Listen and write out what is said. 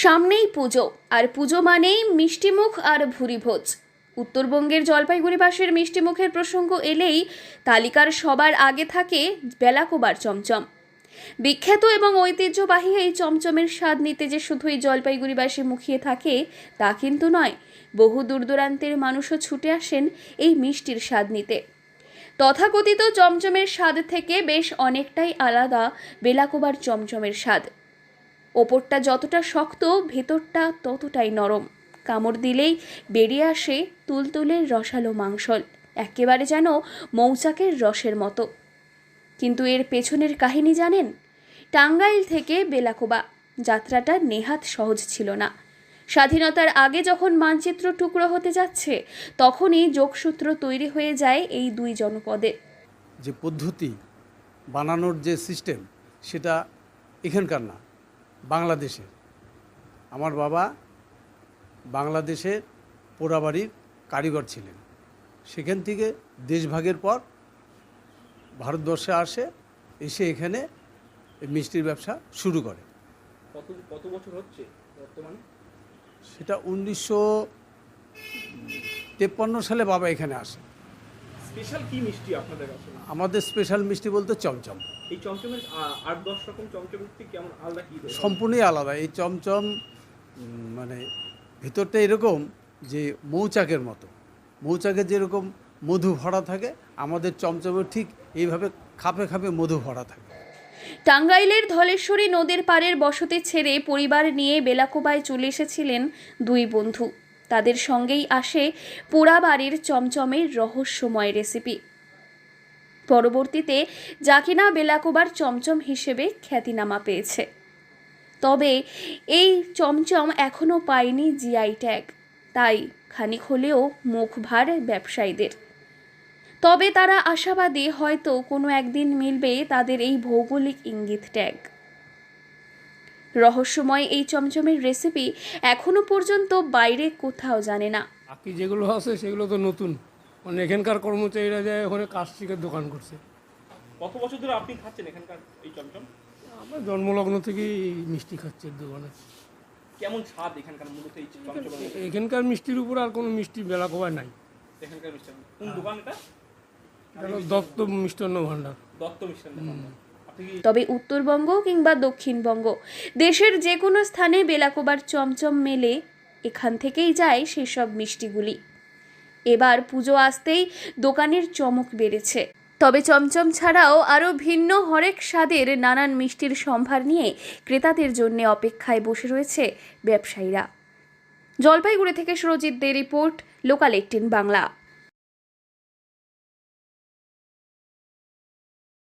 সামনেই পুজো, আর পুজো মানেই মিষ্টিমুখ আর ভুরিভোজ। উত্তরবঙ্গের জলপাইগুড়িবাসীর মিষ্টিমুখের প্রসঙ্গ এলেই তালিকার সবার আগে থাকে বেলাকোবার চমচম। বিখ্যাত এবং ঐতিহ্যবাহী এই চমচমের স্বাদ নিতে যে শুধুই জলপাইগুড়িবাসী মুখিয়ে থাকে তা কিন্তু নয়, বহু দূর দূরান্তের মানুষও ছুটে আসেন এই মিষ্টির স্বাদ নিতে। তথাকথিত চমচমের স্বাদ থেকে বেশ অনেকটাই আলাদা বেলাকোবার চমচমের স্বাদ। ওপরটা যতটা শক্ত, ভেতরটা ততটাই নরম। কামড় দিলেই বেরিয়ে আসে তুলতুলে রসালো মাংসল, একেবারে যেন মৌচাকের রসের মতো। কিন্তু এর পেছনের কাহিনী জানেন? টাঙ্গাইল থেকে বেলাকোবা যাত্রাটা নেহাত সহজ ছিল না। স্বাধীনতার আগে যখন মানচিত্র টুকরো হতে যাচ্ছে, তখনই যোগসূত্র তৈরি হয়ে যায় এই দুই জনপদে। যে পদ্ধতি বানানোর যে সিস্টেম, সেটা এখানকার না, বাংলাদেশের। আমার বাবা বাংলাদেশের পোড়াবাড়ির কারিগর ছিলেন। সেখান থেকে দেশভাগের পর ভারতবর্ষে এসে এখানে মিষ্টির ব্যবসা শুরু করে। কত বছর হচ্ছে বর্তমানে? সেটা 1953 সালে বাবা এখানে আসে। স্পেশাল কি মিষ্টি আপনাদের কাছে? আমাদের স্পেশাল মিষ্টি বলতে চমচম। এই চমচমের 8-10 রকম চমচমের থেকে কেমন আলাদা কি? সম্পূর্ণই আলাদা। এই চমচম মানে ভিতরটা এরকম যে মৌচাকের মতো, মৌচাকের যেরকম মধু ভরা থাকে, আমাদের চমচমের ঠিক এইভাবে খাপে খাপে মধু ভরা থাকে। টাঙ্গাইলের ধলেশ্বরী নদীর পাড়ের বসতি ছেড়ে পরিবার নিয়ে বেলাকোবায় চলে এসেছিলেন দুই বন্ধু। তাদের সঙ্গেই আসে পোড়াবাড়ির চমচমের রহস্যময় রেসিপি। পরবর্তীতে যা কিনা বেলাকোবার চমচম হিসেবে খ্যাতিনামা পেয়েছে। তবে এই চমচম এখনও পায়নি জিআই ট্যাগ, তাই খানিক হলেও মুখ ভার ব্যবসায়ীদের। তবে তারা আশাবাদী, হয়তো কোনো একদিন মিলবে তাদের এই ভৌগোলিক ইঙ্গিত ট্যাগ। রহস্যময় এই চমচমের রেসিপি এখনো পর্যন্ত বাইরে কোথাও জানে না। বাকি যেগুলো আছে সেগুলো তো নতুন, মানে এখানকার কর্মচারীরা যায় ওখানে কাজ শিখে দোকান করছে। কত বছর ধরে আপনি খাচ্ছেন এখানকার এই চমচম? আমরা জন্মলগ্ন থেকেই মিষ্টি খাচ্ছি দোকানে। কেমন স্বাদ এখানকার মূলত এই চমচমের? এখানকার মিষ্টির উপর আর কোনো মিষ্টি বেলাকোবায় নাই। এখানকার মিষ্টি কোন দোকান এটা? দত্ত মিষ্টান্ন ভাণ্ডার। দত্ত মিষ্টান্ন ভাণ্ডার। তবে উত্তরবঙ্গ কিংবা দক্ষিণবঙ্গ, দেশের যে কোনো স্থানে বেলাকোবার চমচম মেলে, এখান থেকেই যায় সেসব মিষ্টিগুলি। এবার পুজো আসতেই দোকানের চমক বেড়েছে। তবে চমচম ছাড়াও আরও ভিন্ন হরেক স্বাদের নানান মিষ্টির সম্ভার নিয়ে ক্রেতাদের জন্য অপেক্ষায় বসে রয়েছে ব্যবসায়ীরা। জলপাইগুড়ি থেকে সুরজিৎ দে রিপোর্ট, লোকাল 18 বাংলা।